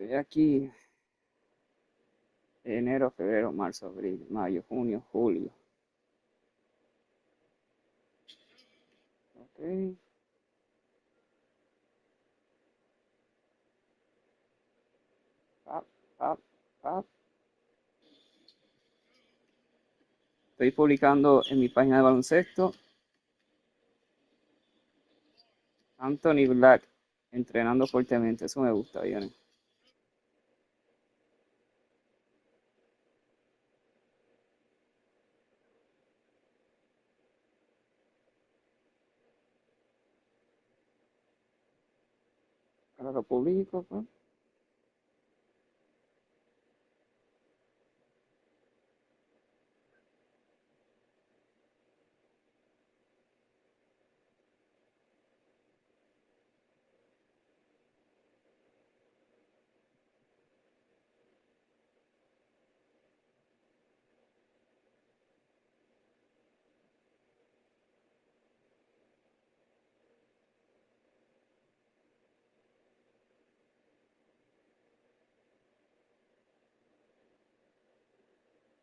Estoy aquí. Enero, febrero, marzo, abril, mayo, junio, julio. Ok. Pap, pap, pap. Estoy publicando en mi página de baloncesto. Anthony Black entrenando fuertemente. Eso me gusta, bien. Ahora lo publico, pues.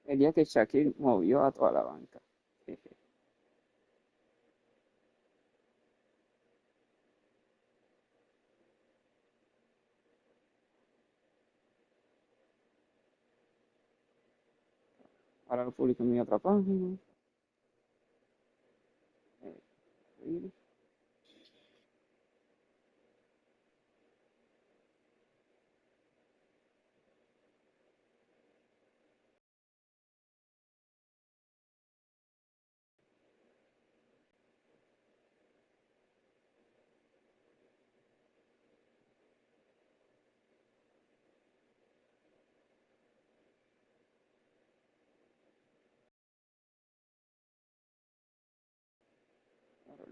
El día que Shaquille movió a toda la banca. Jeje. Ahora lo publico en mi otra página. Eh,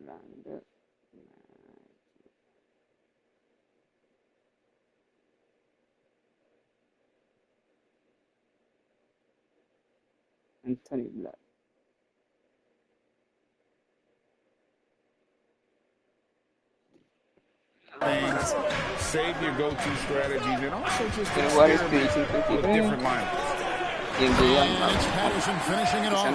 Orlando. Anthony Black. Things, save your go-to strategies, and also just Quiero jugar experiment Spin with 53 different lineups. y en día It's Patterson finishing it off.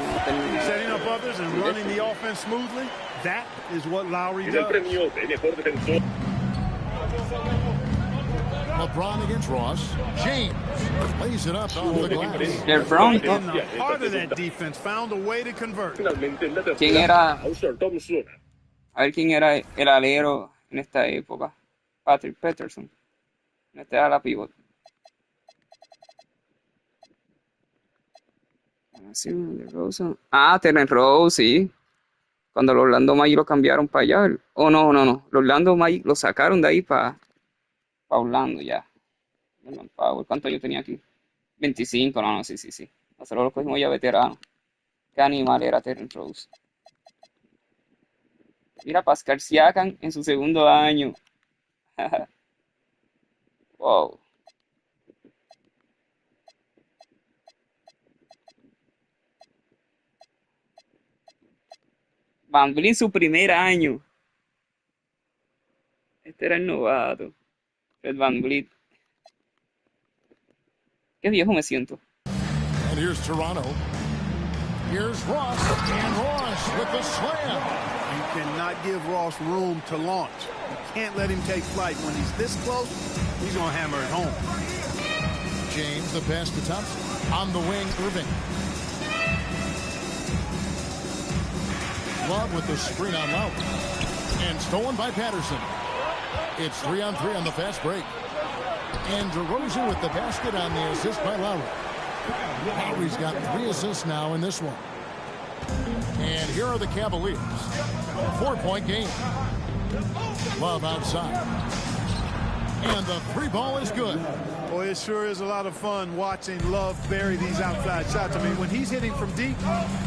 Setting up others and running the offense smoothly. That is what Lowry Y del does. premio de mejor defensor. LeBron against Ross. James lays it up on the glass. LeBronto. In the heart of that defense, found a way to convert. Finalmente en la ¿Quién tercera, era? Ausar Thompson. A ver quién era el alero en esta época. Patrick Peterson. Este era la pivot. Terence Rose, sí. Cuando los Orlando Magic lo cambiaron para allá. Oh, no. Los Orlando Magic lo sacaron de ahí para Orlando ya. ¿Cuánto yo tenía aquí? 25, no, sí. Nosotros lo cogimos ya veterano. Qué animal era Terence Rose. Mira, Pascal Siakam en su segundo año. Wow. VanVleet su primer año. Este era el novato. Fred VanVleet. Qué viejo me siento. And here's Toronto. Here's Ross. And Ross with the slam. You cannot give Ross room to launch. You can't let him take flight. When he's this close, he's going to hammer it home. James, the pass to Thompson. On the wing, Irving. Love with the screen on Lowry. And stolen by Patterson. It's 3-on-3 on the fast break. And DeRozan with the basket on the assist by Lowry. Lowry's got 3 assists now in this one. And here are the Cavaliers. 4-point game. Love outside. And the 3-ball is good. Boy, it sure is a lot of fun watching Love bury these outside shots. I mean, when he's hitting from deep,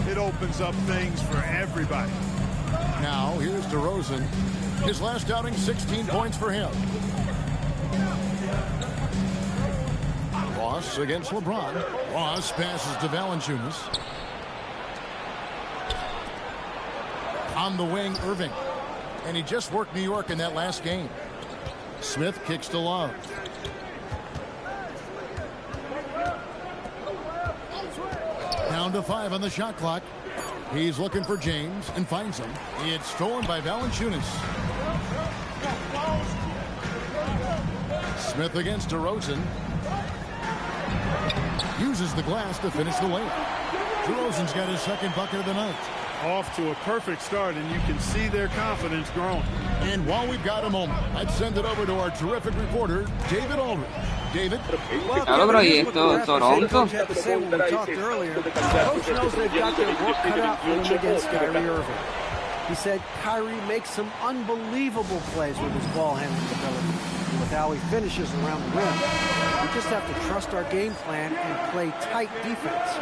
it opens up things for everybody. Now, here's DeRozan. His last outing, 16 points for him. Ross against LeBron. Ross passes to Valanciunas. On the wing, Irving. And he just worked New York in that last game. Smith kicks to Love. Down to 5 on the shot clock. He's looking for James and finds him. It's stolen by Valanciunas. Smith against DeRozan. Uses the glass to finish the layup. DeRozan's got his second bucket of the night. Off to a perfect start, and you can see their confidence growing. And while we've got a moment, let's send it over to our terrific reporter, David Aldridge. David? Claro, pero ¿y esto, Toronto? Coach had to say when we talked earlier, Coach knows they've got their work cut out for them against Kyrie Irving. He said Kyrie makes some unbelievable plays with his ball handling ability and with how he finishes around the rim. We just have to trust our game plan and play tight defense.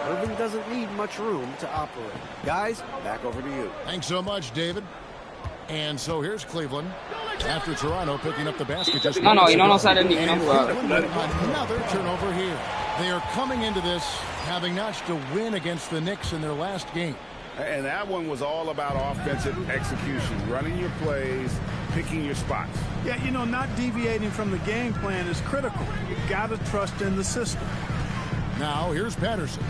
Irving doesn't need much room to operate. Guys, back over to you. Thanks so much, David. And so here's Cleveland. After Toronto picking up the basket just No, y no nos sale and ninguna jugada. Cleveland, another turnover here. They are coming into this having notched a win against the Knicks in their last game. And that one was all about offensive execution, running your plays, picking your spots. Yeah, you know, not deviating from the game plan is critical. You got to trust in the system. Now here's Patterson.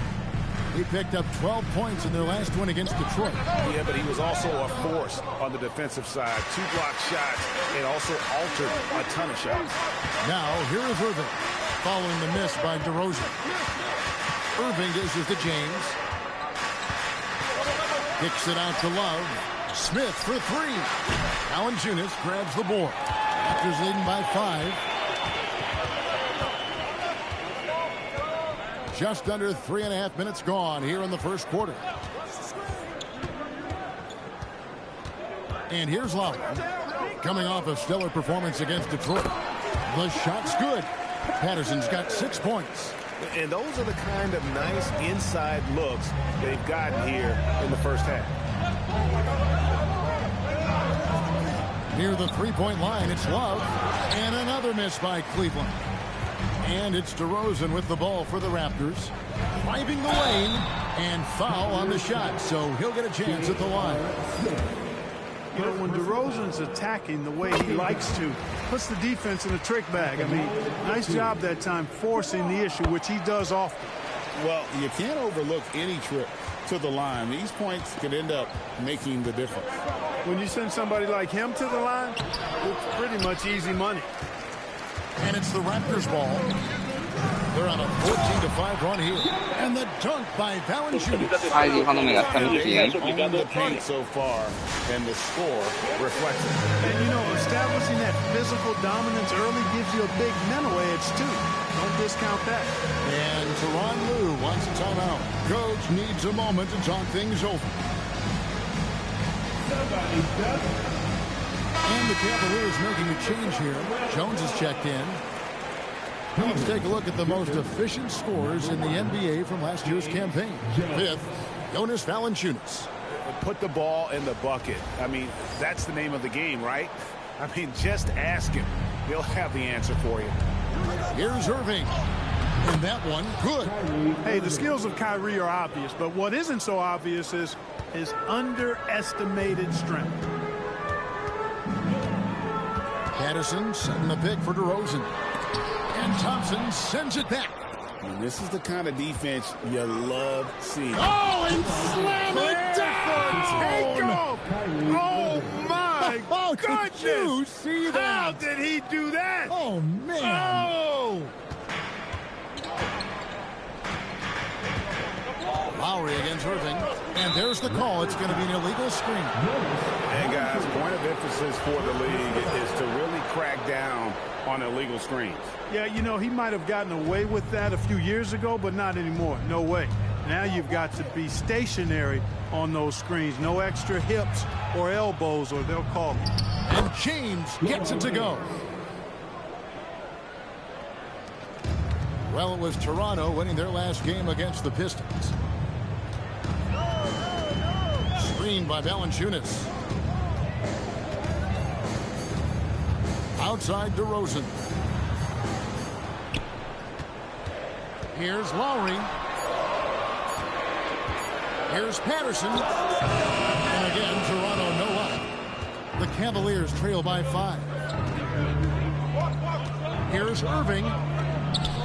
He picked up 12 points in their last win against Detroit. Yeah, but he was also a force on the defensive side. 2 block shots and also altered a ton of shots. Now here is Irving following the miss by DeRozan. Irving dishes to James. Kicks it out to Love. Smith for 3. Valanciunas grabs the board. Raptors leading by 5. Just under 3.5 minutes gone here in the first quarter. And here's Lowry. Coming off a stellar performance against Detroit. The shot's good. Patterson's got 6 points. And those are the kind of nice inside looks they've gotten here in the first half. Near the three-point line, it's Love. And another miss by Cleveland. And it's DeRozan with the ball for the Raptors. Driving the lane and foul on the shot, so he'll get a chance at the line. You know, when DeRozan's attacking the way he likes to, puts the defense in a trick bag. I mean, nice job that time forcing the issue, which he does often. Well, you can't overlook any trip to the line. These points could end up making the difference. When you send somebody like him to the line, it's pretty much easy money. And it's the Raptors ball. They're on a 14-5 run here. And the dunk by Valanciunas. Ay, Dios, no me gasta mi tiempo. On the paint so far, and the score reflects it. And, you know, establishing that physical dominance early gives you a big mental edge, too. Don't discount that. And Tyronn Lue wants a timeout. Coach needs a moment to talk things over. And the Cavaliers making a change here. Jones has checked in. Let's take a look at the most efficient scorers in the NBA from last year's campaign. 5th, Jonas Valanciunas. Put the ball in the bucket. I mean, that's the name of the game, right? I mean, just ask him. He'll have the answer for you. Here's Irving. And that one, good. Hey, the skills of Kyrie are obvious, but what isn't so obvious is his underestimated strength. Patterson setting the pick for DeRozan. And Thompson sends it back. And this is the kind of defense you love seeing. Oh, and slam it down! Oh, my goodness! Did you see that? How did he do that? Oh, man. Oh! Lowry against Irving. And there's the call. It's going to be an illegal screen. And guys, point of emphasis for the league is to really crack down on illegal screens. Yeah, you know, he might have gotten away with that a few years ago, but not anymore. No way. Now you've got to be stationary on those screens. No extra hips or elbows, or they'll call it. And James gets it to go. Well, it was Toronto winning their last game against the Pistons. Screened by Valanciunas. Outside DeRozan. Here's Lowry. Here's Patterson. And again, Toronto no up. The Cavaliers trail by 5. Here's Irving.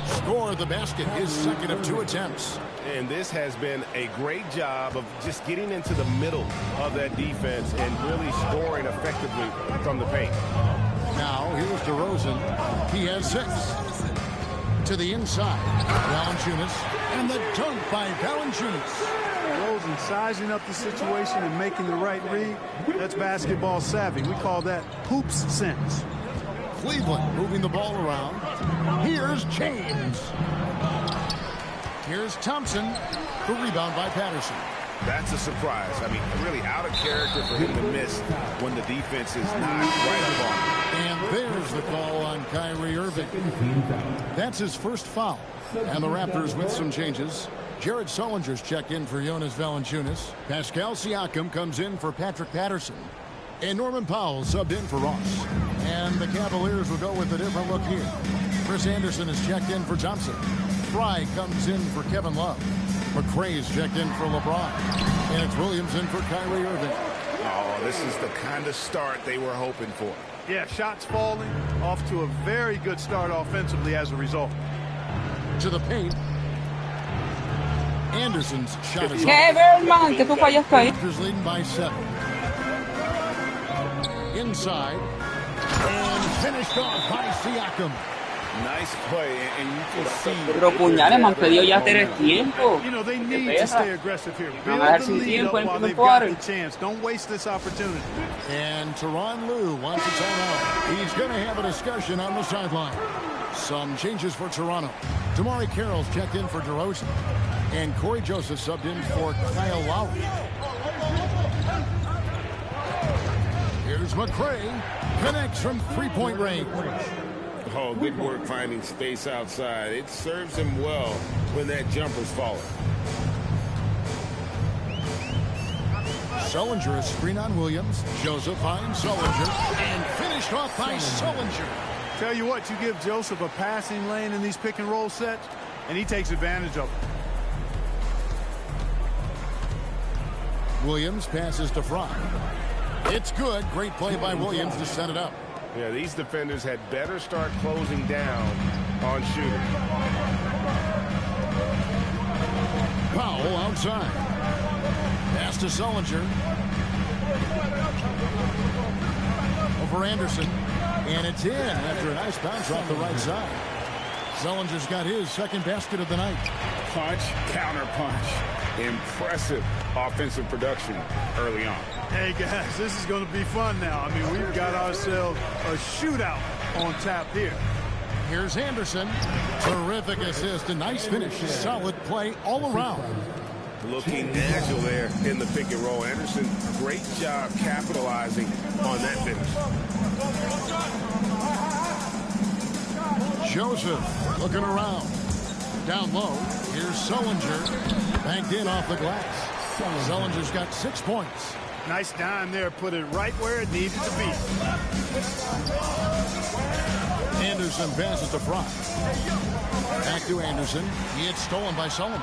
Score the basket, his second of 2 attempts. And this has been a great job of just getting into the middle of that defense and really scoring effectively from the paint. Now, here's DeRozan. He has 6. To the inside, Valanciunas, and the dunk by Valanciunas. DeRozan sizing up the situation and making the right read. That's basketball savvy. We call that hoops sense. Cleveland moving the ball around. Here's James. Here's Thompson. The rebound by Patterson. That's a surprise. I mean, really out of character for him to miss when the defense is not right up on him. And there's the call on Kyrie Irving. That's his first foul. And the Raptors with some changes. Jared Sullinger's checked in for Jonas Valanciunas. Pascal Siakam comes in for Patrick Patterson. And Norman Powell subbed in for Ross. And the Cavaliers will go with a different look here. Chris Anderson is checked in for Johnson. Fry comes in for Kevin Love. McRae's checked in for LeBron. And it's Williams in for Kyrie Irving. Oh, this is the kind of start they were hoping for. Yeah, shots falling. Off to a very good start offensively as a result. To the paint. Anderson's shot is Man, que tú fallaste ahí. Raptors leading by 7. Inside. And finished off by Siakam. Nice play, and you can see. Pero puñales, me han pedido ya 3 tiempos. You know, they need to stay aggressive here. Build a ver the sin lead up tiempo en while primer they've got cuarto. the chance. Don't waste this opportunity. And Tyronn Lue wants a timeout. He's going to have a discussion on the sideline. Some changes for Toronto. Damari Carroll's checked in for DeRozan. And Corey Joseph subbed in for Kyle Lowry. Here's McRae. Connects from three-point range. Oh, good work finding space outside. It serves him well when that jumper's falling. Sullinger is screen on Williams. Joseph finds Sullinger. And finished off by Sullinger. Tell you what, you give Joseph a passing lane in these pick and roll sets, and he takes advantage of it. Williams passes to Fry. It's good. Great play by Williams to set it up. Yeah, these defenders had better start closing down on shooters. Powell outside. Pass to Sullinger. Over Anderson. And it's in after a nice bounce off the right side. Sullinger's got his second basket of the night. Punch, counter punch. Impressive offensive production early on. Hey, guys, this is going to be fun now. I mean, we've got ourselves a shootout on tap here. Here's Anderson. Terrific assist. A nice finish. Solid play all around. Looking agile there in the pick and roll. Anderson, great job capitalizing on that finish. Joseph looking around. Down low. Here's Sullinger. Banked in off the glass. Sullinger's got 6 points. Nice dime there. Put it right where it needed to be. Anderson passes to Fry. Back to Anderson. He gets stolen by Sullinger.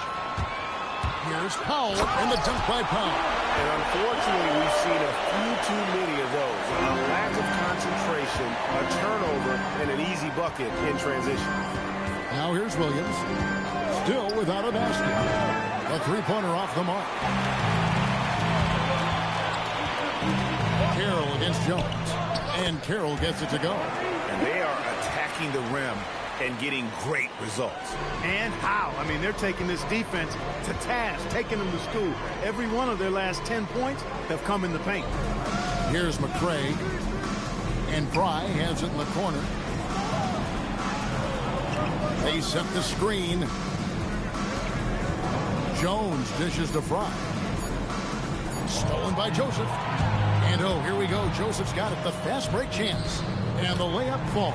Here's Powell and the dunk by Powell. And unfortunately, we've seen a few too many of those. A lack of concentration, a turnover, and an easy bucket in transition. Now here's Williams. Still without a basket. A three-pointer off the mark. Carroll against Jones. And Carroll gets it to go. And they are attacking the rim and getting great results. And how? I mean, they're taking this defense to task, taking them to school. Every one of their last 10 points have come in the paint. Here's McRae. And Fry has it in the corner. They set the screen. Jones dishes to Fry. Stolen by Joseph. And oh, here we go. Joseph's got it. The fast break chance. And the layup fall.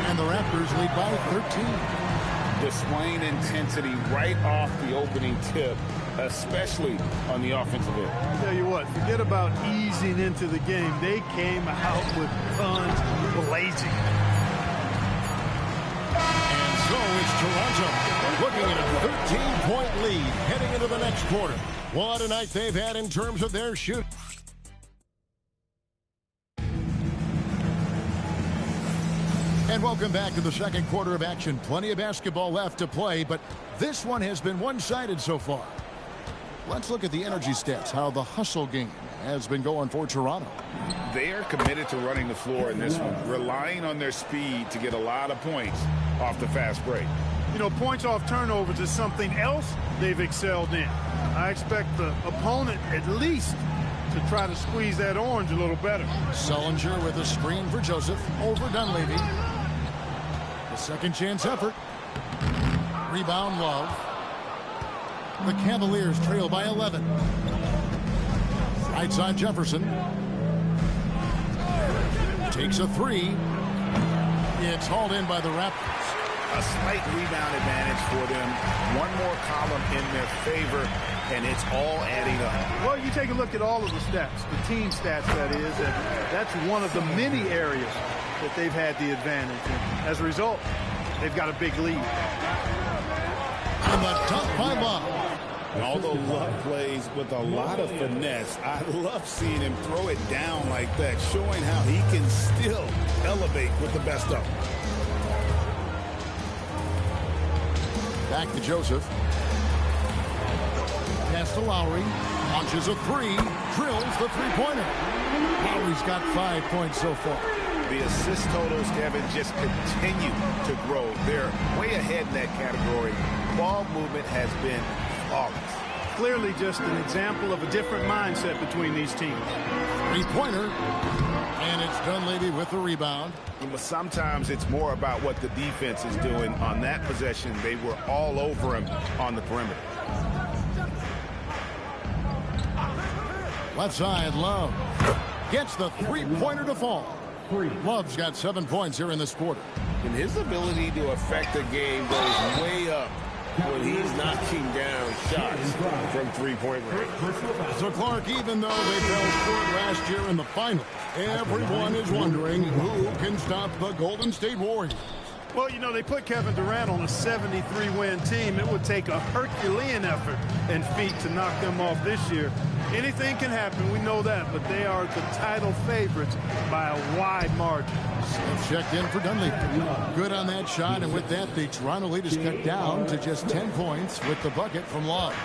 And the Raptors lead by 13. Displaying intensity right off the opening tip, especially on the offensive end. I'll tell you what, forget about easing into the game. They came out with guns blazing. And so it's Toronto looking at a 13-point lead heading into the next quarter. What a night they've had in terms of their shooting. And welcome back to the second quarter of action. Plenty of basketball left to play, but this one has been one-sided so far. Let's look at the energy stats, how the hustle game has been going for Toronto. They are committed to running the floor in this one, relying on their speed to get a lot of points off the fast break. You know, points off turnovers is something else they've excelled in. I expect the opponent at least to try to squeeze that orange a little better. Sullinger with a screen for Joseph over Dunleavy. The second chance effort. Rebound Love. The Cavaliers trail by 11. Right side Jefferson. Takes a three. It's hauled in by the Raptors. A slight rebound advantage for them. One more column in their favor, and it's all adding up. Well, you take a look at all of the stats, the team stats that is, and that's one of the many areas that they've had the advantage. And as a result, they've got a big lead. And the dunk by Love. Although Love plays with a lot of finesse, I love seeing him throw it down like that, showing how he can still elevate with the best of them. Back to Joseph. Pass to Lowry. Launches a three. Drills the three-pointer. Lowry's got 5 points so far. The assist totals, Kevin, just continue to grow. They're way ahead in that category. Ball movement has been flawless. Clearly just an example of a different mindset between these teams. Three-pointer. And it's Dunleavy with the rebound. But sometimes it's more about what the defense is doing. On that possession, they were all over him on the perimeter. Left side, Love. Gets the three-pointer to fall. Love's got 7 points here in this quarter. And his ability to affect the game goes way up when he's knocking down shots from three-point range. So, Clark, even though they fell short last year in the finals, everyone is wondering who can stop the Golden State Warriors. Well, you know, they put Kevin Durant on a 73-win team. It would take a Herculean effort and feat to knock them off this year. Anything can happen, we know that, but they are the title favorites by a wide margin. Smith checked in for Dunleavy. Good on that shot, and with that, the Toronto lead is cut down to just 10 points with the bucket from Love.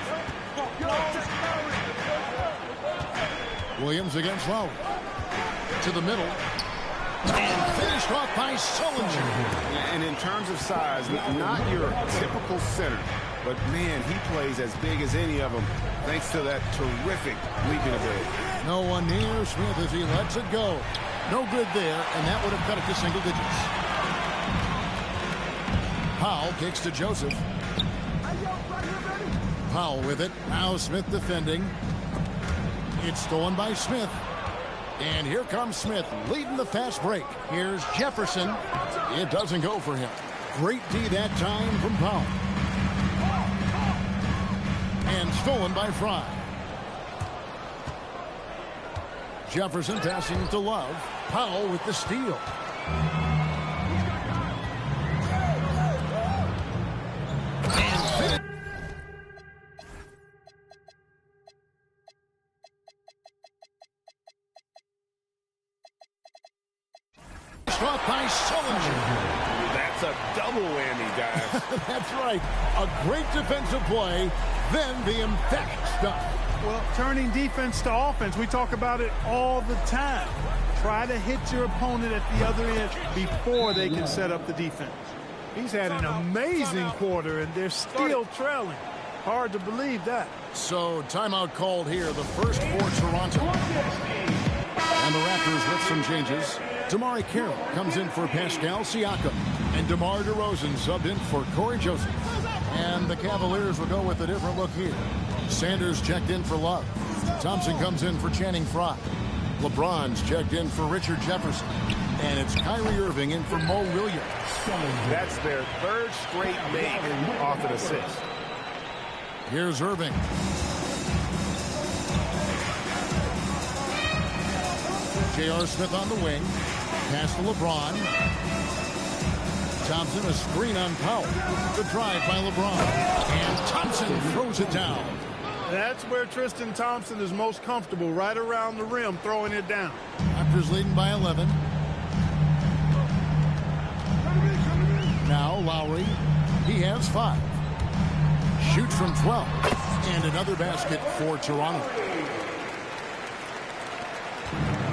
Williams against Lowry. To the middle. And finished off by Sullinger. And in terms of size, not your typical center, but man, he plays as big as any of them thanks to that terrific leaping ability. No one near Smith as he lets it go. No good there, and that would have cut it to single digits. Powell kicks to Joseph. Powell with it. Now Smith defending. It's stolen by Smith. And here comes Smith leading the fast break. Here's Jefferson. It doesn't go for him. Great D that time from Powell. And stolen by Fry. Jefferson passing to Love. Powell with the steal. Struck by Sullinger. That's a double whammy, guys. That's right. A great defensive play, then the emphatic stuff. Well, turning defense to offense, we talk about it all the time. Try to hit your opponent at the other end before they can set up the defense. He's had an amazing quarter, and they're still trailing. Hard to believe that. So, timeout called here, the first for Toronto. And the Raptors with some changes. Damari Carroll comes in for Pascal Siakam. And DeMar DeRozan subbed in for Corey Joseph. And the Cavaliers will go with a different look here. Sanders checked in for Love. Thompson comes in for Channing Frye. LeBron's checked in for Richard Jefferson. And it's Kyrie Irving in for Mo Williams. That's their third straight make off an assist. Here's Irving. J.R. Smith on the wing. Pass to LeBron. Thompson, a screen on Powell. The drive by LeBron. And Thompson throws it down. That's where Tristan Thompson is most comfortable, right around the rim, throwing it down. Raptors leading by 11. Lowry. He has 5. Shoots from 12. And another basket for Toronto.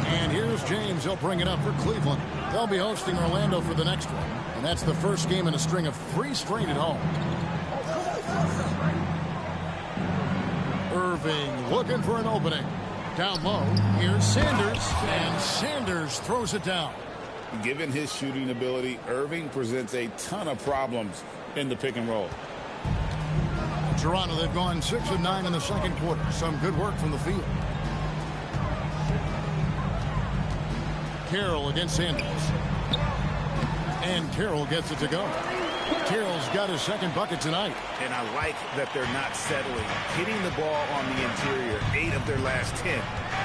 And here's James. He'll bring it up for Cleveland. They'll be hosting Orlando for the next one. And that's the first game in a string of 3 straight at home. Irving looking for an opening. Down low. Here's Sanders. And Sanders throws it down. Given his shooting ability, Irving presents a ton of problems in the pick and roll. Toronto, they've gone 6 of 9 in the second quarter. Some good work from the field. Carroll against Sanders. And Carroll gets it to go. Carroll's got his second bucket tonight. And I like that they're not settling. Hitting the ball on the interior, 8 of their last 10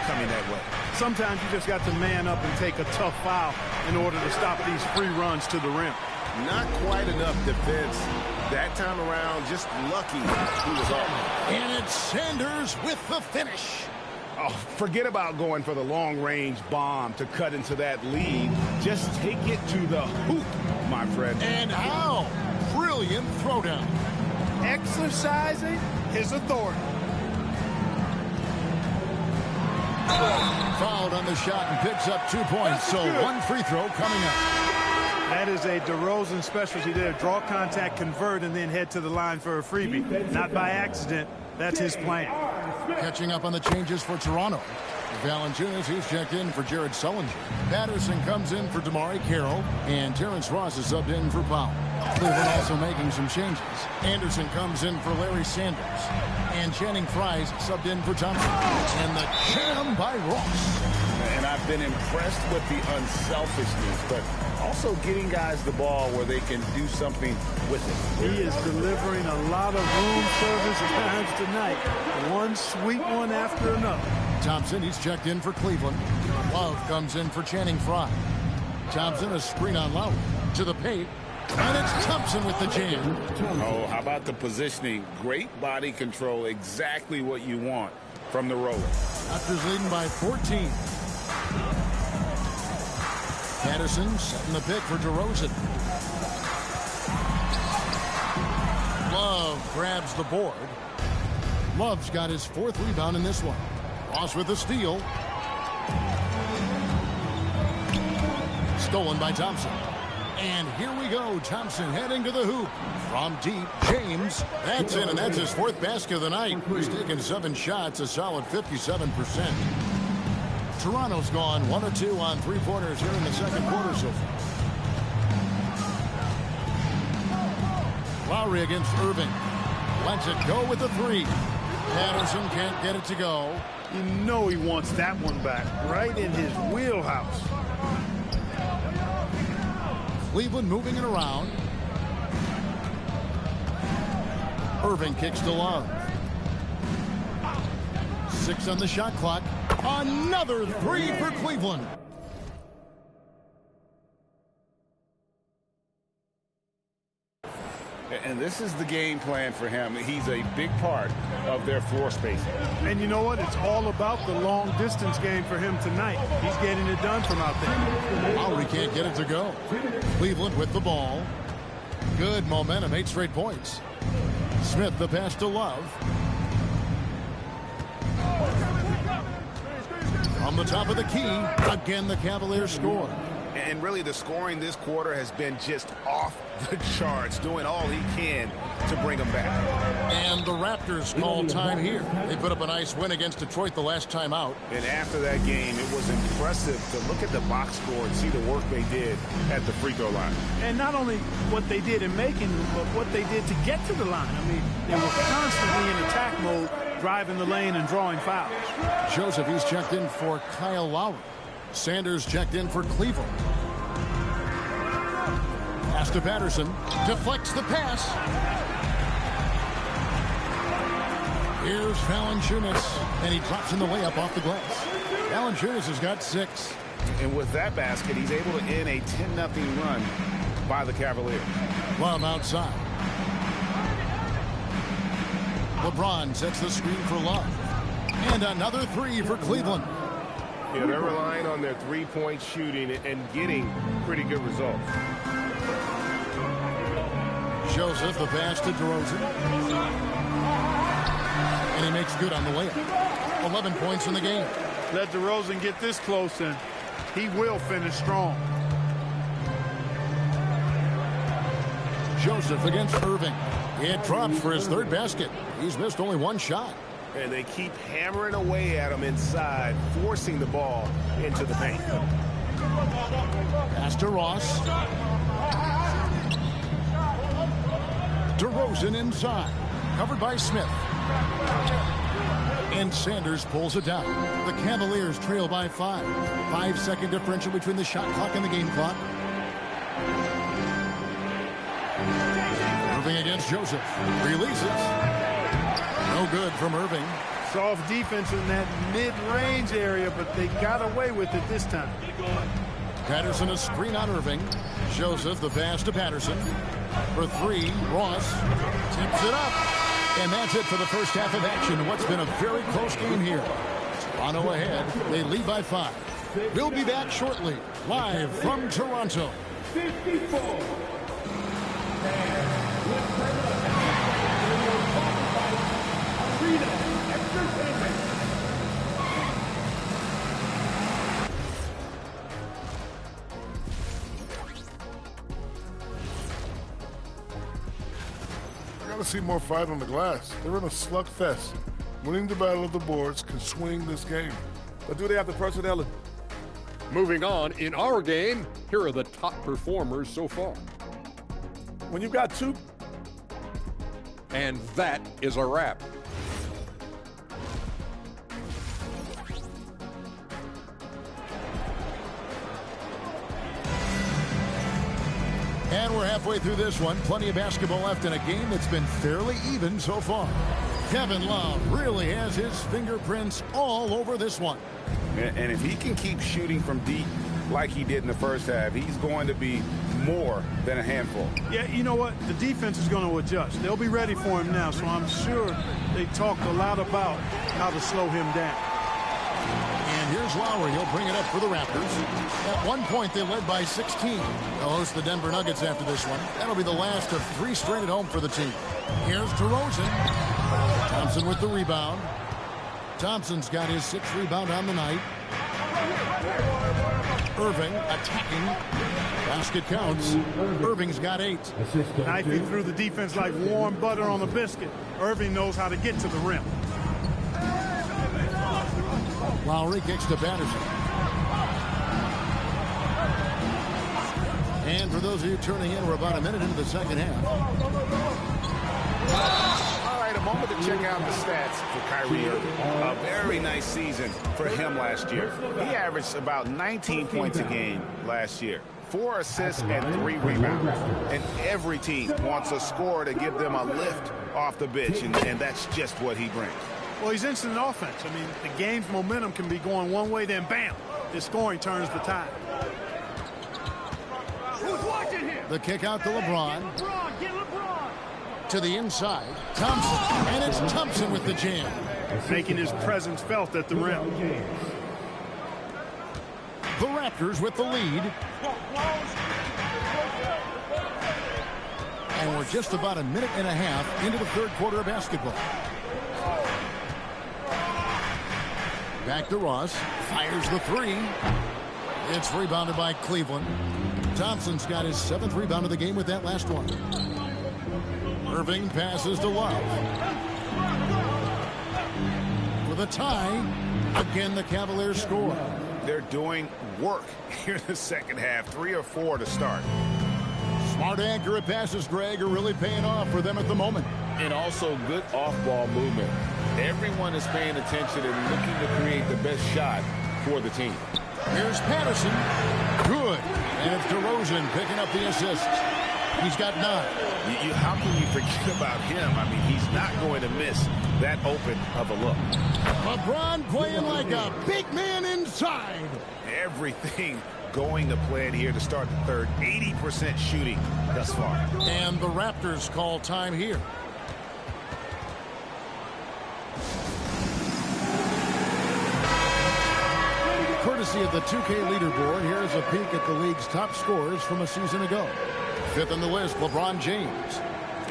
coming that way. Sometimes you just got to man up and take a tough foul in order to stop these free runs to the rim. Not quite enough defense. That time around, just lucky he was off. And it's Sanders with the finish. Oh, forget about going for the long-range bomb to cut into that lead. Just take it to the hoop, my friend. And how? Brilliant throwdown. Exercising his authority. Fouled on the shot and picks up 2 points. So one free throw coming up. That is a DeRozan specialty there. Draw contact, convert, and then head to the line for a freebie. Not by accident. That's his plan. Catching up on the changes for Toronto. Valanciunas, he's checked in for Jared Sullinger. Patterson comes in for DeMar Carroll. And Terrence Ross is subbed in for Powell. Cleveland also making some changes. Anderson comes in for Larry Sanders. And Channing Frye's subbed in for Thompson. And the jam by Ross. And I've been impressed with the unselfishness, but also getting guys the ball where they can do something with it. He is delivering a lot of room service times tonight. One sweet one after another. Thompson, he's checked in for Cleveland. Love comes in for Channing Frye. Thompson, a screen on Lowry. To the paint. And it's Thompson with the jam. Oh, how about the positioning? Great body control. Exactly what you want from the roller. Raptors leading by 14. Patterson setting the pick for DeRozan. Love grabs the board. Love's got his 4th rebound in this one. Ross with the steal. Stolen by Thompson. And here we go. Thompson heading to the hoop. From deep, James. That's in, and that's his 4th basket of the night. He's taken 7 shots, a solid 57%. Toronto's gone 1 of 2 on 3-pointers here in the second quarter so far. Lowry against Irving. Lets it go with the 3. Patterson can't get it to go. You know he wants that one back. Right in his wheelhouse. Cleveland moving it around. Irving kicks to Love. 6 on the shot clock. Another 3 for Cleveland. And this is the game plan for him. He's a big part of their floor spacing. And you know what? It's all about the long distance game for him tonight. He's getting it done from out there. Lowry can't get it to go. Cleveland with the ball. Good momentum, 8 straight points. Smith the pass to Love. From the top of the key, again the Cavaliers score. And really the scoring this quarter has been just off the charts, doing all he can to bring them back. And the Raptors call time here. They put up a nice win against Detroit the last time out. And after that game, it was impressive to look at the box score and see the work they did at the free throw line. And not only what they did in making them, but what they did to get to the line. I mean, they were constantly in attack mode, driving the lane and drawing fouls. Joseph, he's checked in for Kyle Lowry. Sanders checked in for Cleveland. Pass to Patterson. Deflects the pass. Here's Valanciunas. And he drops in the layup off the glass. Valanciunas has got 6. And with that basket, he's able to end a 10-0 run by the Cavaliers. Love outside. LeBron sets the screen for Love. And another 3 for Cleveland. Yeah, they're relying on their three-point shooting and getting pretty good results. Joseph, the pass to DeRozan. And he makes good on the layup. 11 points in the game. Let DeRozan get this close, and he will finish strong. Joseph against Irving. It drops for his third basket. He's missed only one shot. And they keep hammering away at him inside, forcing the ball into the paint. Pass to Ross. DeRozan inside. Covered by Smith. And Sanders pulls it down. The Cavaliers trail by 5. 5-second differential between the shot clock and the game clock. Irving against Joseph. Releases. No good from Irving. Soft defense in that mid-range area, but they got away with it this time. Patterson a screen on Irving. Joseph the pass to Patterson. For 3, Ross tips it up. And that's it for the first half of action. What's been a very close game here. Toronto ahead. They lead by 5. We'll be back shortly. Live from Toronto. 54. I see more fight on the glass. They're in a slugfest. Winning the battle of the boards can swing this game. But do they have the personnel? Moving on, in our game, here are the top performers so far. When you've got 2. And that is a wrap. And we're halfway through this one. Plenty of basketball left in a game that's been fairly even so far. Kevin Love really has his fingerprints all over this one. And if he can keep shooting from deep like he did in the first half, he's going to be more than a handful. Yeah, you know what? The defense is going to adjust. They'll be ready for him now, so I'm sure they talked a lot about how to slow him down. And here's Lowry. He'll bring it up for the Raptors. At one point, they led by 16. They'll host the Denver Nuggets after this one. That'll be the last of 3 straight at home for the team. Here's DeRozan. Thompson with the rebound. Thompson's got his 6th rebound on the night. Irving attacking. Basket counts. Irving's got 8. Knifing through the defense like warm butter on a biscuit. Irving knows how to get to the rim. Lowry kicks to Patterson. And for those of you turning in, we're about a minute into the second half. All right, a moment to check out the stats for Kyrie Irving. A very nice season for him last year. He averaged about 19 points a game last year. 4 assists and 3 rebounds. And every team wants a scorer to give them a lift off the bench, and that's just what he brings. Well, he's instant offense. I mean, the game's momentum can be going one way, then bam, his scoring turns the tide. Who's watching him? The kick out to LeBron. LeBron, get LeBron. To the inside. Thompson. And it's Thompson with the jam. Making his presence felt at the rim. The Raptors with the lead. And we're just about a minute and a half into the third quarter of basketball. Back to Ross. Fires the 3. It's rebounded by Cleveland. Thompson's got his 7th rebound of the game with that last one. Irving passes to Love. With a tie. Again, the Cavaliers score. They're doing work here in the second half. 3 or 4 to start. Smart, accurate passes, Greg, are really paying off for them at the moment. And also good off-ball movement. Everyone is paying attention and looking to create the best shot for the team. Here's Patterson. Good. And it's DeRozan picking up the assist. He's got 9. How can you forget about him? I mean, he's not going to miss that open of a look. LeBron playing like a big man inside. Everything going to plan here to start the third. 80% shooting thus far. And the Raptors call time here. Courtesy of the 2K leaderboard, here's a peek at the league's top scorers from a season ago. 5th on the list, LeBron James.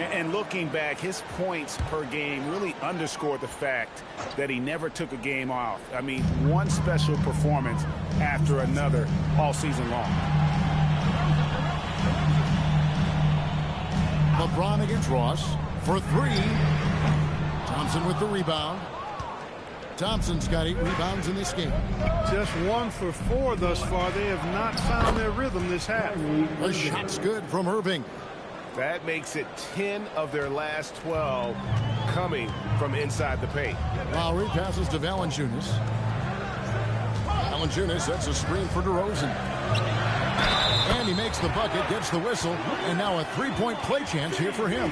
And looking back, his points per game really underscored the fact that he never took a game off. I mean, one special performance after another all season long. LeBron against Ross for 3. Thompson with the rebound. Thompson's got 8 rebounds in this game. Just 1 for 4 thus far. They have not found their rhythm this half. The shot's good from Irving. That makes it 10 of their last 12 coming from inside the paint. Lowry passes to Valanciunas. Valanciunas sets a screen for DeRozan. And he makes the bucket, gets the whistle, and now a 3-point play chance here for him.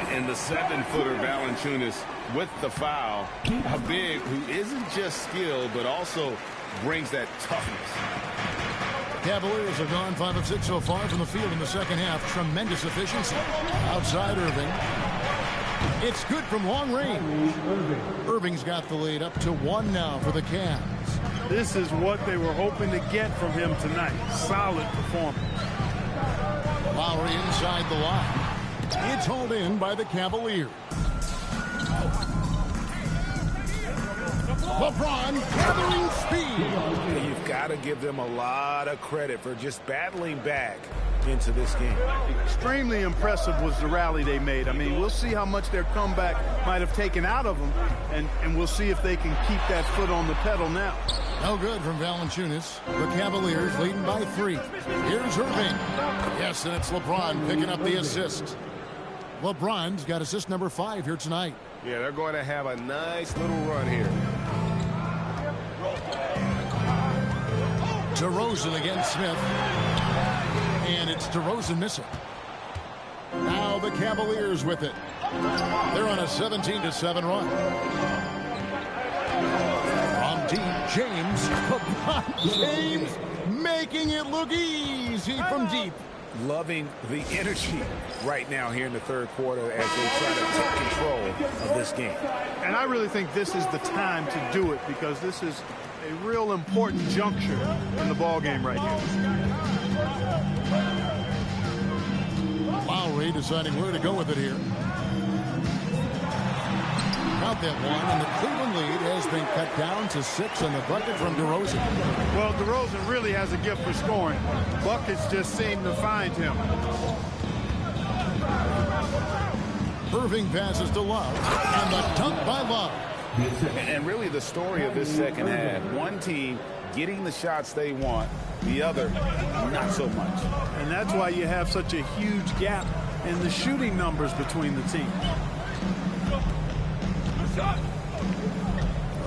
And the 7-footer Valanciunas with the foul. A big who isn't just skilled, but also brings that toughness. Cavaliers have gone 5 of 6 so far from the field in the second half. Tremendous efficiency. Outside Irving. It's good from long range. Irving's got the lead up to 1 now for the Cavs. This is what they were hoping to get from him tonight. Solid performance. Lowry inside the line. It's hauled in by the Cavaliers. LeBron gathering speed. You've got to give them a lot of credit for just battling back into this game. Extremely impressive was the rally they made. I mean, we'll see how much their comeback might have taken out of them, and we'll see if they can keep that foot on the pedal now. No good from Valanciunas. The Cavaliers leading by 3. Here's Irving. Yes, and it's LeBron picking up the assist. LeBron's got assist number 5 here tonight. Yeah, they're going to have a nice little run here. DeRozan against Smith. And it's DeRozan missing. Now the Cavaliers with it. They're on a 17-7 run. From deep, James. LeBron James making it look easy from deep. Loving the energy right now here in the third quarter as they try to take control of this game. And I really think this is the time to do it because this is a real important juncture in the ball game right here. Lowry deciding where to go with it here. Got that one, and the Cleveland lead has been cut down to 6 on the bucket from DeRozan. Well, DeRozan really has a gift for scoring. Buckets just seem to find him. Irving passes to Love, and the dunk by Love. And really the story of this second half, one team getting the shots they want, the other not so much. And that's why you have such a huge gap in the shooting numbers between the teams.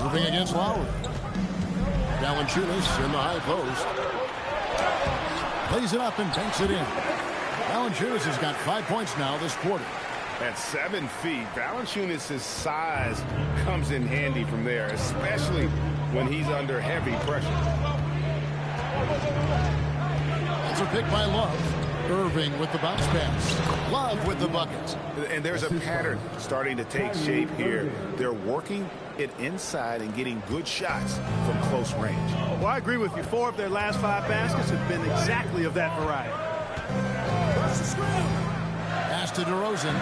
Irving against Lowry. Valanciunas in the high post. Plays it up and banks it in. Valanciunas has got 5 points now this quarter. At 7 feet, Valanciunas' size comes in handy from there, especially when he's under heavy pressure. That's a pick by Love. Irving with the bounce pass. Love with the bucket. And there's a pattern starting to take shape here. They're working it inside and getting good shots from close range. Well, I agree with you. 4 of their last 5 baskets have been exactly of that variety. Pass to DeRozan.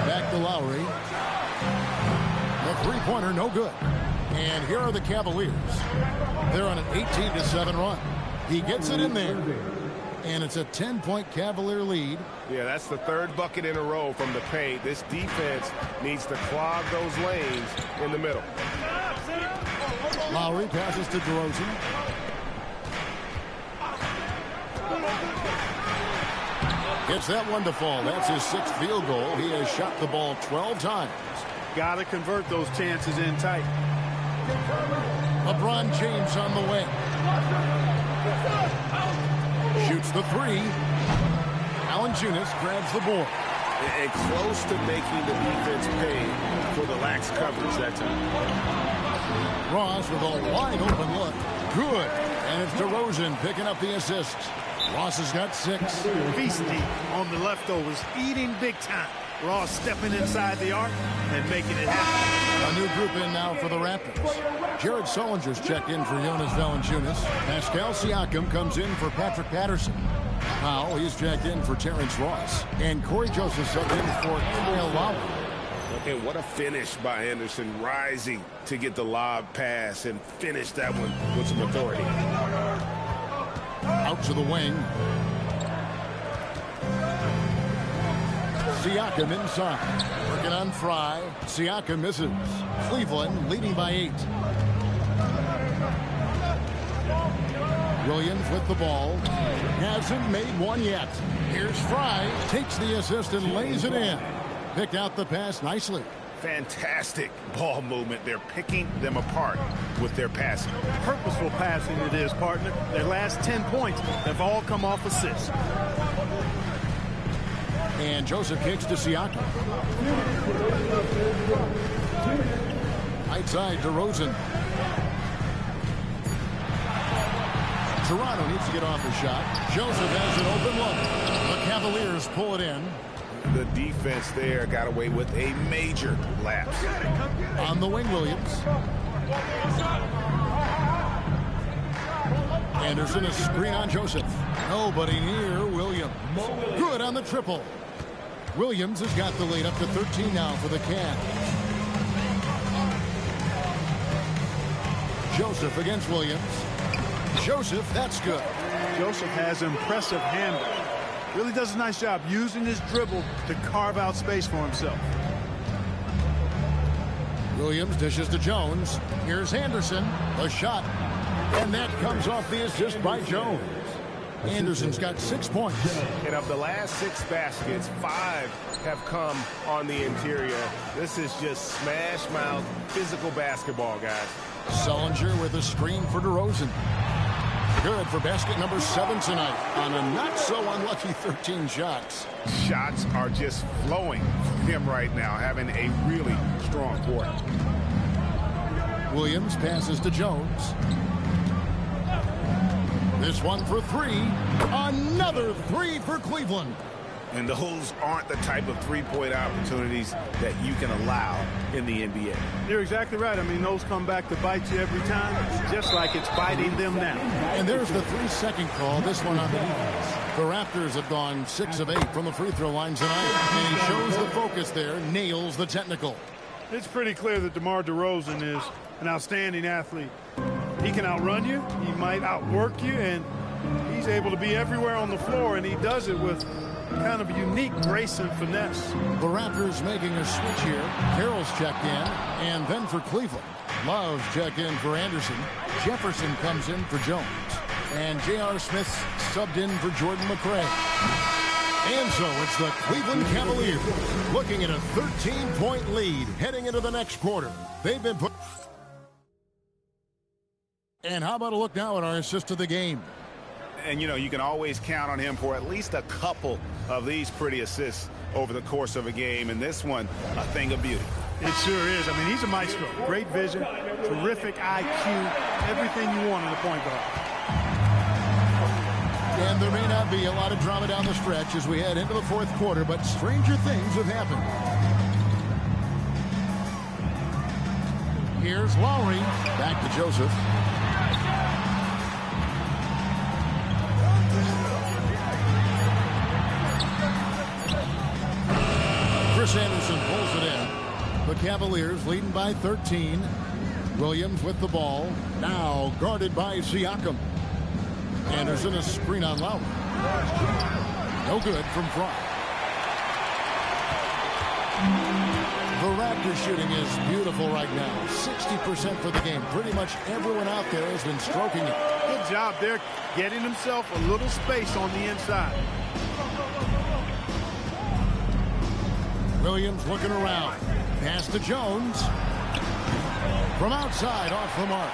Back to Lowry. The three-pointer no good. And here are the Cavaliers. They're on an 18-7 run. He gets it in there. And it's a 10-point Cavalier lead. Yeah, that's the 3rd bucket in a row from the paint. This defense needs to clog those lanes in the middle. Lowry passes to DeRozan. Gets that one to fall. That's his 6th field goal. He has shot the ball 12 times. Got to convert those chances in tight. LeBron James on the way. Shoots the 3. Valanciunas grabs the board. And close to making the defense pay for the lax coverage that time. Ross with a wide open look. Good. And it's DeRozan picking up the assist. Ross has got 6. Feasting on the leftovers, eating big time. Ross stepping inside the arc and making it happen. A new group in now for the Raptors. Jared Sullinger's checked in for Jonas Valanciunas. Pascal Siakam comes in for Patrick Patterson. Powell, he's checked in for Terrence Ross. And Corey Joseph subbed in for Kyle Lowry. And what a finish by Anderson, rising to get the lob pass and finish that one with some authority. Out to the wing. Siakam inside. Working on Fry. Siakam misses. Cleveland leading by 8. Williams with the ball. Hasn't made one yet. Here's Fry. Takes the assist and lays it in. Picked out the pass nicely. Fantastic ball movement. They're picking them apart with their passing. Purposeful passing it is, partner. Their last 10 points have all come off assists. And Joseph kicks to Siakam. Right side to Rosen. Toronto needs to get off a shot. Joseph has an open look. The Cavaliers pull it in. The defense there got away with a major lapse. On the wing, Williams. Anderson, a screen on Joseph. Nobody near Williams. Good on the triple. Williams has got the lead up to 13 now for the Cavs. Joseph against Williams. Joseph, that's good. Joseph has impressive handle. Really does a nice job using his dribble to carve out space for himself. Williams dishes to Jones. Here's Anderson. A shot. And that comes off the assist by Jones. Anderson's got 6 points. And of the last 6 baskets, 5 have come on the interior. This is just smash mouth physical basketball, guys. Sullinger with a screen for DeRozan. Good for basket number 7 tonight on a not-so-unlucky 13 shots. Shots are just flowing from him right now, having a really strong quarter. Williams passes to Jones. This one for 3. Another 3 for Cleveland. And those aren't the type of three-point opportunities that you can allow in the NBA. You're exactly right. I mean, those come back to bite you every time, just like it's biting them now. And there's the 3-second call, this one on the defense. The Raptors have gone 6 of 8 from the free throw line tonight. And he shows the focus there, nails the technical. It's pretty clear that DeMar DeRozan is an outstanding athlete. He can outrun you, he might outwork you, and he's able to be everywhere on the floor, and he does it with kind of unique grace and finesse. The Raptors making a switch here. Carroll's checked in, and then for Cleveland. Love's checked in for Anderson. Jefferson comes in for Jones. And J.R. Smith subbed in for Jordan McRae. And so it's the Cleveland Cavaliers looking at a 13-point lead heading into the next quarter. They've been put... And how about a look now at our assist of the game? And, you know, you can always count on him for at least a couple of these pretty assists over the course of a game. And this one, a thing of beauty. It sure is. I mean, he's a maestro. Great vision, terrific IQ, everything you want in a point guard. And there may not be a lot of drama down the stretch as we head into the fourth quarter, but stranger things have happened. Here's Lowry. Back to Joseph. Chris Anderson pulls it in. The Cavaliers leading by 13. Williams with the ball. Now guarded by Siakam. Anderson a screen on Lowry. No good from Fry. The Raptors shooting is beautiful right now. 60% for the game. Pretty much everyone out there has been stroking it. Good job there, getting himself a little space on the inside. Williams looking around. Pass to Jones. From outside, off the mark.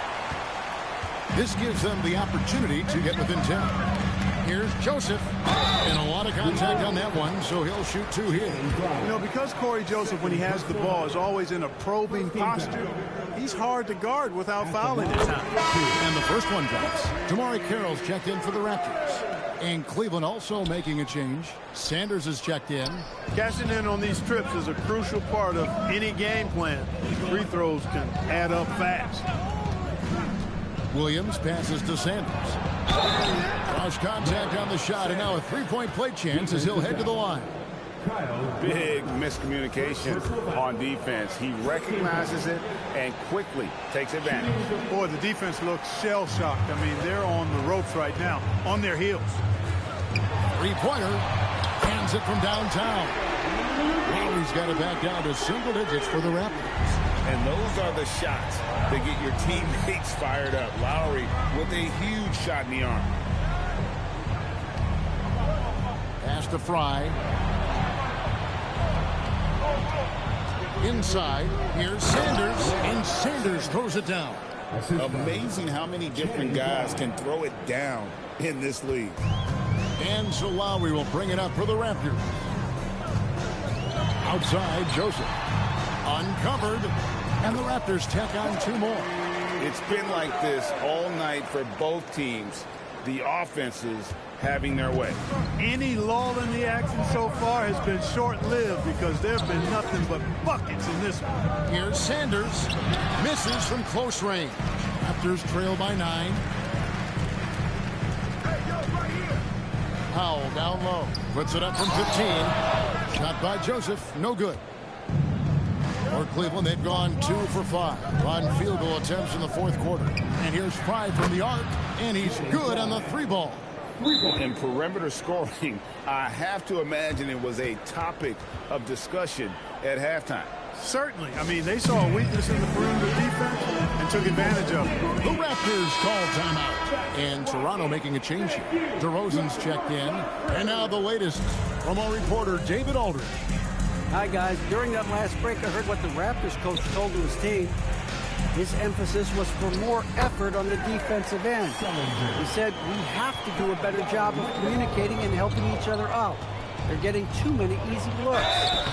This gives them the opportunity to get within 10. Here's Joseph. And a lot of contact on that one, so he'll shoot 2 here. You know, because Corey Joseph, when he has the ball, is always in a probing posture, he's hard to guard without fouling at times. And the first one drops. Damari Carroll's checked in for the Raptors. And Cleveland also making a change. Sanders is checked in. Cashing in on these trips is a crucial part of any game plan. Free throws can add up fast. Williams passes to Sanders. Draws First contact on the shot, and now a three-point play chance as he'll head to the line. Big miscommunication on defense. He recognizes it and quickly takes advantage. Boy, the defense looks shell-shocked. I mean, they're on the ropes right now, on their heels. Three-pointer. Hands it from downtown. Lowry's got it back down to single digits for the Raptors. And those are the shots that get your teammates fired up. Lowry with a huge shot in the arm. Pass to Fry. Inside, here's Sanders, and Sanders throws it down. Amazing how many different guys can throw it down in this league. And so Lowry will bring it up for the Raptors. Outside, Joseph. Uncovered, and the Raptors tack on two more. It's been like this all night for both teams. The offenses having their way. Any lull in the action so far has been short-lived because there have been nothing but buckets in this one. Here's Sanders. Misses from close range. Raptors trail by 9. Powell down low. Puts it up from 15. Shot by Joseph. No good. For Cleveland, they've gone 2 for 5 on field goal attempts in the fourth quarter. And here's Fry from the arc, and he's good on the 3-ball. In perimeter scoring, I have to imagine it was a topic of discussion at halftime. Certainly. I mean, they saw a weakness in the perimeter defense and took advantage of it. The Raptors call timeout. And Toronto making a change here. DeRozan's checked in. And now the latest from our reporter, David Aldridge. Hi, guys. During that last break, I heard what the Raptors coach told to his team. His emphasis was for more effort on the defensive end. He said, we have to do a better job of communicating and helping each other out. They're getting too many easy looks.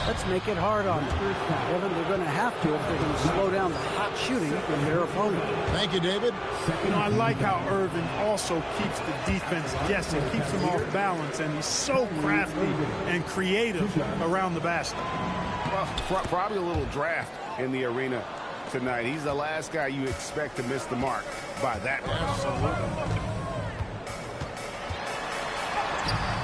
Let's make it hard on them. Evan, they're going to have to if they're going to slow down the hot shooting from their opponent. Thank you, David. You know, I like how Irvin also keeps the defense guessing, keeps them off balance, and he's so crafty and creative around the basket. Well, probably a little draft in the arena tonight. He's the last guy you expect to miss the mark by that much. Absolutely.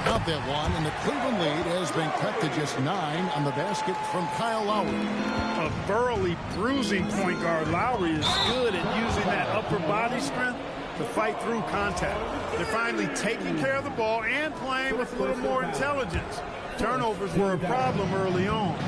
Not that one, and the Cleveland lead has been cut to just 9 on the basket from Kyle Lowry. A burly, bruising point guard, Lowry is good at using that upper body strength to fight through contact. They're finally taking care of the ball and playing with a little more intelligence. Turnovers were a problem early on.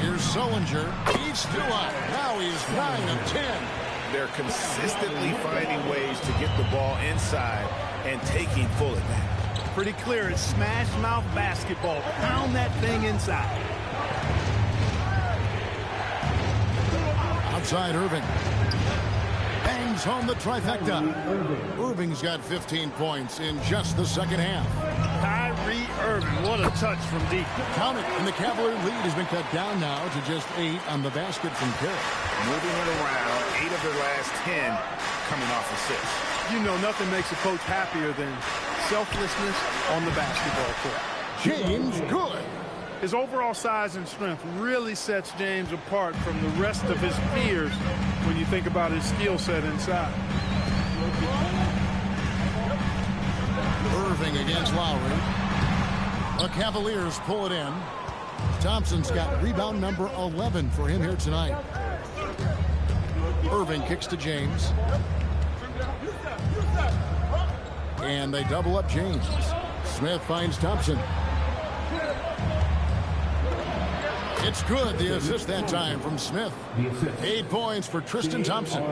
Here's Sullinger. He's still on. Now he's 9 of 10. They're consistently finding ways to get the ball inside and taking full advantage. Pretty clear, it's smash mouth basketball. Pound that thing inside. Outside Irving. Bangs home the trifecta. Irving's got 15 points in just the second half. Kyrie Irving, what a touch from deep. Count it, and the Cavalier lead has been cut down now to just 8 on the basket from Kerr. Moving it around, 8 of their last 10 coming off assists. You know, nothing makes a coach happier than selflessness on the basketball court. James good. His overall size and strength really sets James apart from the rest of his peers when you think about his skill set inside. Irving against Lowry. The Cavaliers pull it in. Thompson's got rebound number 11 for him here tonight. Irving kicks to James. And they double up James. Smith finds Thompson. It's good, the assist that time from Smith. 8 points for Tristan Thompson.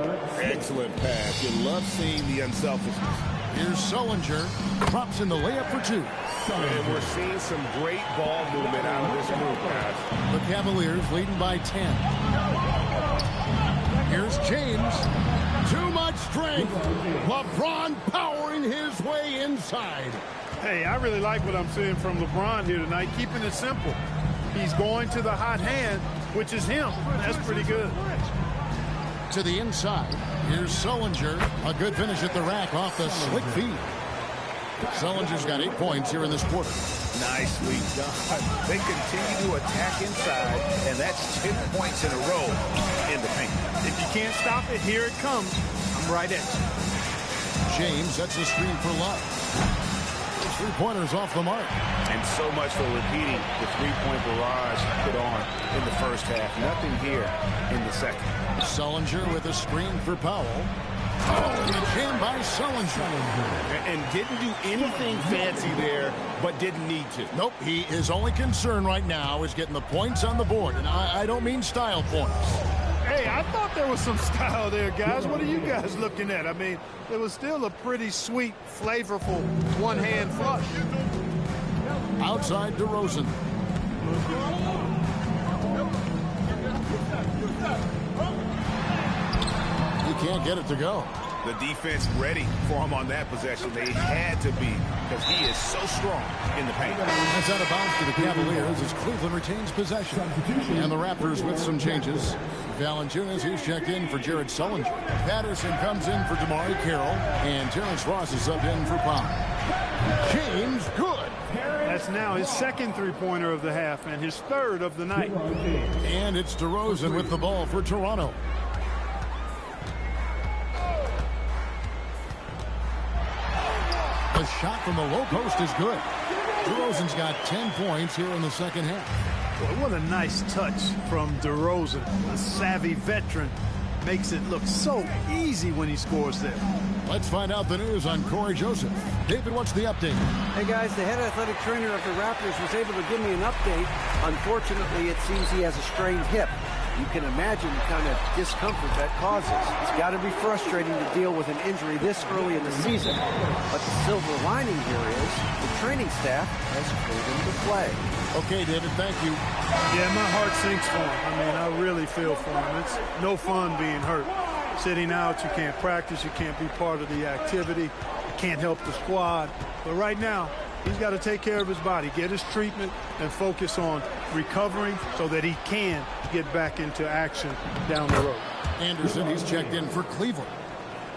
Excellent pass. You love seeing the unselfishness. Here's Sullinger. Drops in the layup for 2. And we're seeing some great ball movement out of this group, guys. The Cavaliers leading by 10. Here's James. Too much strength. LeBron powering his way inside. Hey, I really like what I'm seeing from LeBron here tonight, keeping it simple. He's going to the hot hand, which is him. That's pretty good. To the inside. Here's Sullinger. A good finish at the rack off the slick feed. Sullinger's got 8 points here in this quarter. Nicely done. They continue to attack inside, and that's 10 points in a row in the paint. If you can't stop it, here it comes. I'm right at you. James sets the screen for Love. Three-pointers off the mark. And so much for repeating the three-point barrage put on in the first half. Nothing here in the second. Sullinger with a screen for Powell. Oh, and a jam by Sullinger. And didn't do anything fancy there, but didn't need to. Nope, his only concern right now is getting the points on the board. And I don't mean style points. Hey, I thought there was some style there, guys. What are you guys looking at? I mean, it was still a pretty sweet, flavorful one-hand flush. Outside DeRozan. He can't get it to go. The defense ready for him on that possession. They had to be, because he is so strong in the paint. That's out of bounds to the Cavaliers as Cleveland retains possession. And the Raptors with some changes. Valanciunas, he's checked in for Jared Sullinger. Patterson comes in for Damari Carroll. And Terrence Ross is subbed in for Powell. James, good. That's now his second three-pointer of the half and his third of the night. And it's DeRozan with the ball for Toronto. The shot from the low post is good. DeRozan's got 10 points here in the second half. Boy, what a nice touch from DeRozan. A savvy veteran. Makes it look so easy when he scores there. Let's find out the news on Corey Joseph. David, what's the update? Hey, guys, the head athletic trainer of the Raptors was able to give me an update. Unfortunately, it seems he has a strained hip. You can imagine the kind of discomfort that causes. It's got to be frustrating to deal with an injury this early in the season. But the silver lining here is the training staff has cleared him to play. Okay, David, thank you. Yeah, my heart sinks for him. I mean, I really feel for him. It's no fun being hurt. Sitting out, you can't practice, you can't be part of the activity, you can't help the squad. But right now, he's got to take care of his body, get his treatment, and focus on recovering so that he can get back into action down the road. Anderson, he's checked in for Cleveland.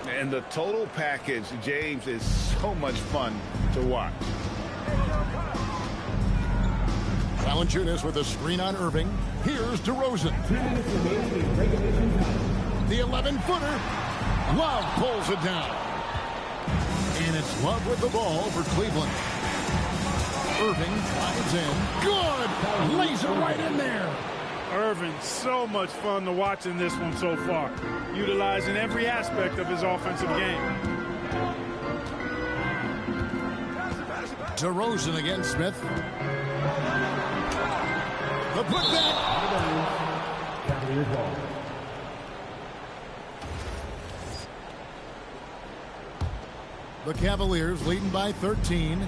And the total package, James, is so much fun to watch. Valanciunas with a screen on Irving. Here's DeRozan. The 11-footer. Love pulls it down. And it's Love with the ball for Cleveland. Irving drives in. Good! Lays it right in there. Irving, so much fun to watch in this one so far. Utilizing every aspect of his offensive game. DeRozan against Smith. The putback. The Cavaliers leading by 13.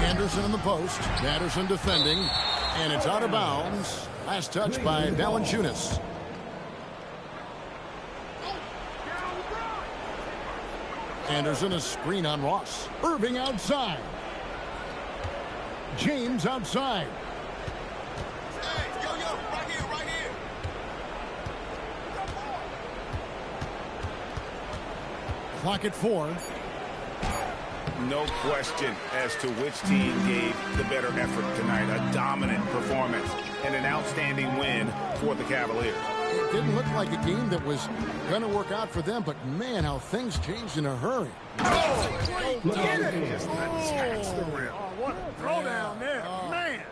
Anderson in the post. Patterson defending. And it's out of bounds. Last touch by Valanciunas. Anderson a screen on Ross. Irving outside. James outside. Hey, yo, right here, right here. Clock at 4. No question as to which team gave the better effort tonight. A dominant performance and an outstanding win for the Cavaliers. It didn't look like a game that was going to work out for them, but man, how things changed in a hurry. What a throwdown there, man.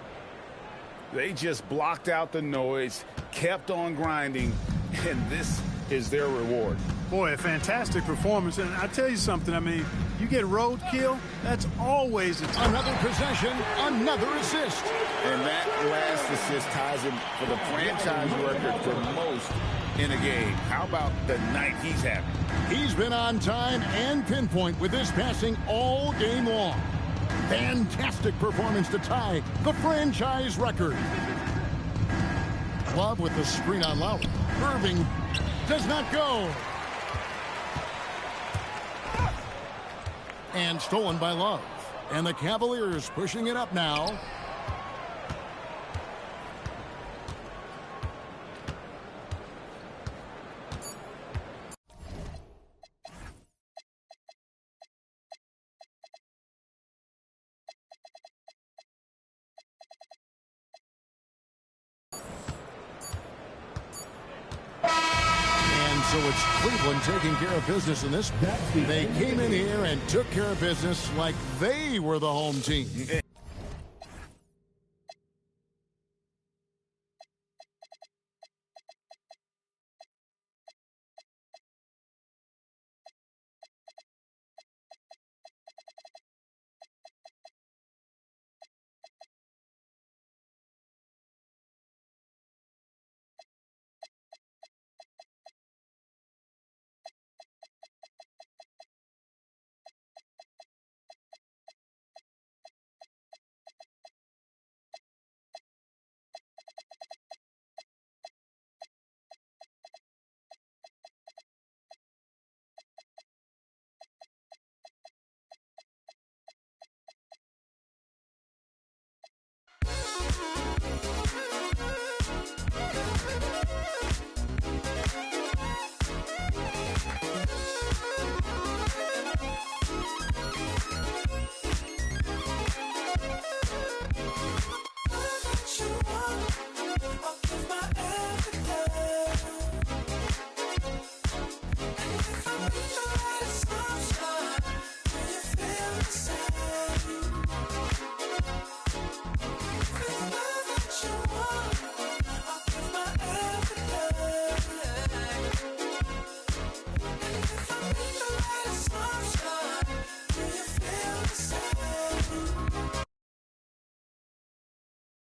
They just blocked out the noise, kept on grinding, and this is their reward. Boy, a fantastic performance. And I tell you something, I mean, you get roadkill, that's always another possession, another assist. And that last assist ties him for the franchise record for most in a game. How about the night he's having? He's been on time and pinpoint with his passing all game long. Fantastic performance to tie the franchise record. Love with the screen on Lowry. Irving does not go. And stolen by Love. And the Cavaliers pushing it up now. So it's Cleveland taking care of business in this. They came in here and took care of business like they were the home team.